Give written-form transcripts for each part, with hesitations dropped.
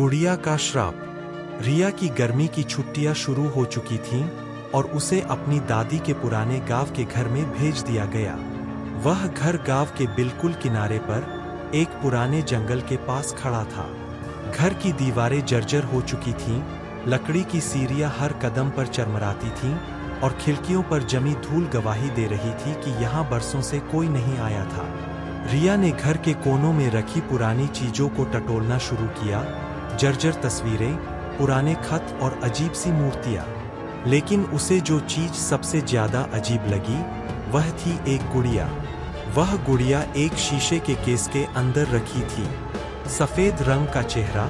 गुड़िया का श्राप। रिया की गर्मी की छुट्टियां शुरू हो चुकी थीं और उसे अपनी दादी के पुराने गांव के घर में भेज दिया गया। वह घर गांव के बिल्कुल किनारे पर एक पुराने जंगल के पास खड़ा था। घर की दीवारें जर्जर हो चुकी थीं, लकड़ी की सीढ़ियां हर कदम पर चरमराती थीं और खिड़कियों पर जमी धूल गवाही दे रही थी कि यहाँ बरसों से कोई नहीं आया था। रिया ने घर के कोनों में रखी पुरानी चीजों को टटोलना शुरू किया, जर्जर तस्वीरें, पुराने खत और अजीब सी मूर्तियां। लेकिन उसे जो चीज सबसे ज्यादा अजीब लगी वह थी एक गुड़िया। वह गुड़िया एक शीशे के केस के अंदर रखी थी। सफेद रंग का चेहरा,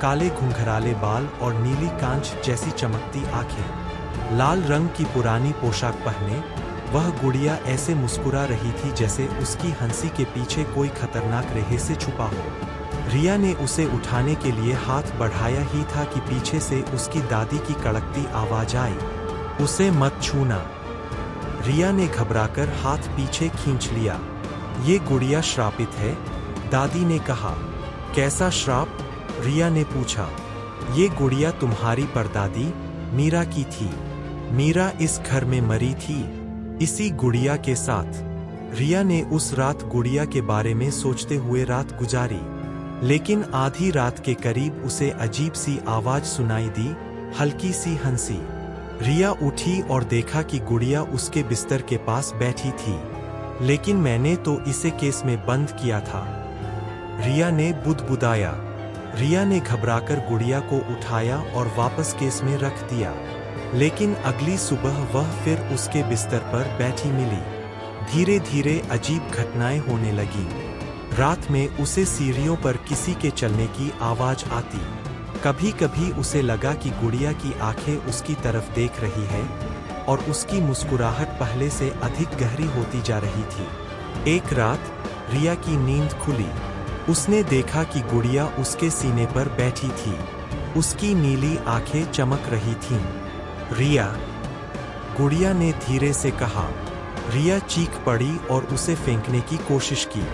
काले घुंघराले बाल और नीली कांच जैसी चमकती आंखें। लाल रंग की पुरानी पोशाक पहने वह गुड़िया ऐसे मुस्कुरा रही थी जैसे उसकी हंसी के पीछे कोई खतरनाक रहस्य छुपा हो। रिया ने उसे उठाने के लिए हाथ बढ़ाया ही था कि पीछे से उसकी दादी की कड़कती आवाज आई, उसे मत छूना। रिया ने घबराकर हाथ पीछे खींच लिया। ये गुड़िया श्रापित है, दादी ने कहा। कैसा श्राप? रिया ने पूछा। ये गुड़िया तुम्हारी परदादी मीरा की थी। मीरा इस घर में मरी थी, इसी गुड़िया के साथ। रिया ने उस रात गुड़िया के बारे में सोचते हुए रात गुजारी। लेकिन आधी रात के करीब उसे अजीब सी आवाज सुनाई दी, हल्की सी हंसी। रिया उठी और देखा कि गुड़िया उसके बिस्तर के पास बैठी थी। लेकिन मैंने तो इसे केस में बंद किया था, रिया ने बुदबुदाया। रिया ने घबराकर गुड़िया को उठाया और वापस केस में रख दिया। लेकिन अगली सुबह वह फिर उसके बिस्तर पर बैठी मिली। धीरे धीरे अजीब घटनाएं होने लगीं। रात में उसे सीढ़ियों पर किसी के चलने की आवाज आती। कभी कभी उसे लगा कि गुड़िया की आंखें उसकी तरफ देख रही है और उसकी मुस्कुराहट पहले से अधिक गहरी होती जा रही थी। एक रात रिया की नींद खुली। उसने देखा कि गुड़िया उसके सीने पर बैठी थी। उसकी नीली आंखें चमक रही थीं। रिया, गुड़िया ने धीरे से कहा। रिया चीख पड़ी और उसे फेंकने की कोशिश की,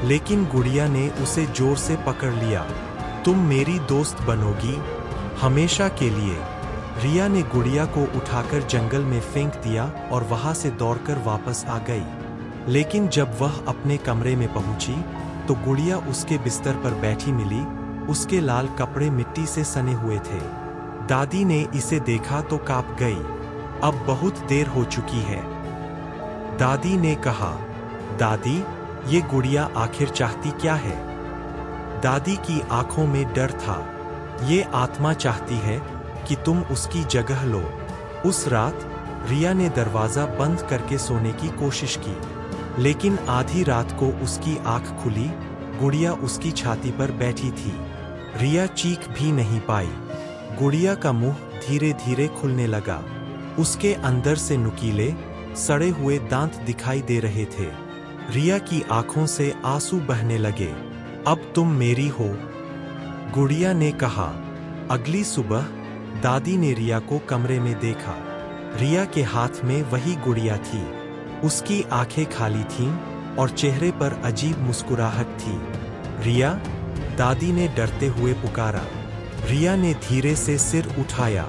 लेकिन गुड़िया ने उसे जोर से पकड़ लिया। तुम मेरी दोस्त बनोगी, हमेशा के लिए। रिया ने गुड़िया को उठाकर जंगल में फेंक दिया और वहां से दौड़कर वापस आ गई। लेकिन जब वह अपने कमरे में पहुंची तो गुड़िया उसके बिस्तर पर बैठी मिली। उसके लाल कपड़े मिट्टी से सने हुए थे। दादी ने इसे देखा तो कांप गई। अब बहुत देर हो चुकी है, दादी ने कहा। दादी, ये गुड़िया आखिर चाहती क्या है? दादी की आंखों में डर था। ये आत्मा चाहती है कि तुम उसकी जगह लो। उस रात रिया ने दरवाजा बंद करके सोने की कोशिश की, लेकिन आधी रात को उसकी आंख खुली। गुड़िया उसकी छाती पर बैठी थी। रिया चीख भी नहीं पाई। गुड़िया का मुंह धीरे धीरे खुलने लगा। उसके अंदर से नुकीले, सड़े हुए दांत दिखाई दे रहे थे। रिया की आंखों से आंसू बहने लगे। अब तुम मेरी हो, गुड़िया ने कहा। अगली सुबह दादी ने रिया को कमरे में देखा। रिया के हाथ में वही गुड़िया थी। उसकी आंखें खाली थीं और चेहरे पर अजीब मुस्कुराहट थी। रिया, दादी ने डरते हुए पुकारा। रिया ने धीरे से सिर उठाया।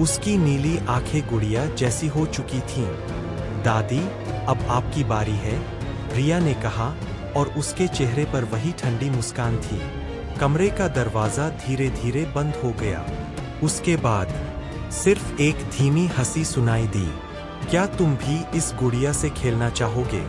उसकी नीली आंखें गुड़िया जैसी हो चुकी थीं। दादी, अब आपकी बारी है, रिया ने कहा और उसके चेहरे पर वही ठंडी मुस्कान थी। कमरे का दरवाजा धीरे धीरे बंद हो गया। उसके बाद सिर्फ एक धीमी हंसी सुनाई दी। क्या तुम भी इस गुड़िया से खेलना चाहोगे?